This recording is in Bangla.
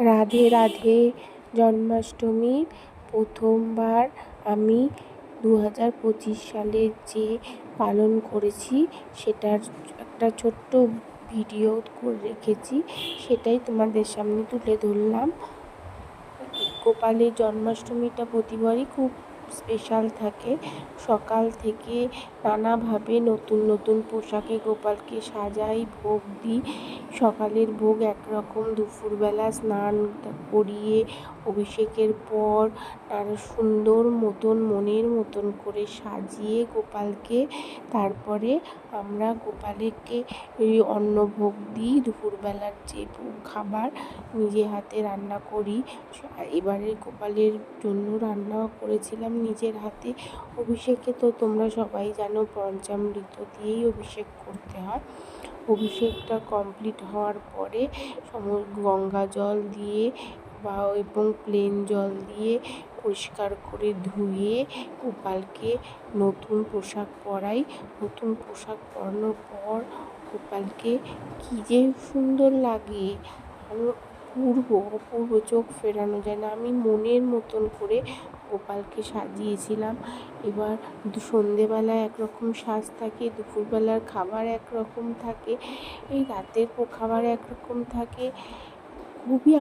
রাধে রাধে। জন্মাষ্টমী প্রথমবার আমি 2025 সালে যে পালন করেছি সেটার একটা ছোট্ট ভিডিও করে রেখেছি, সেটাই তোমাদের সামনে তুলে ধরলাম। গোপালের জন্মাষ্টমীটা প্রতিবারই খুব স্পেশাল থাকে। সকাল থেকে নানাভাবে নতুন নতুন পোশাকে গোপালকে সাজাই, ভোগ দিই। সকালের ভোগ একরকম, দুপুরবেলা স্নান করিয়ে অভিষেকের পর তারা সুন্দর মতন মনের মতন করে সাজিয়ে গোপালকে, তারপরে আমরা গোপালকে অন্নভোগ দিই। দুপুরবেলার যে খাবার নিজে হাতে রান্না করি। এবারে গোপালের জন্য রান্না করেছিলাম নিজের হাতে। অভিষেকে তো তোমরা সবাই জানো পঞ্চামৃত দিয়েই অভিষেক করতে হয়। অভিষেকটা কমপ্লিট হওয়ার পরে গঙ্গা জল দিয়ে এবং প্লেন জল দিয়ে পরিষ্কার করে ধুয়ে গোপালকে নতুন পোশাক পরাই। নতুন পোশাক পরানোর পর গোপালকে কী যে সুন্দর লাগে, অপূর্ব চোখ ফেরানো যায় না। আমি মনের মতন করে গোপালকে সাজিয়েছিলাম। এবার সন্ধেবেলা একরকম সাজ থাকে, দুপুরবেলার খাবার একরকম থাকে, এই রাতের খাবার একরকম থাকে। খুবই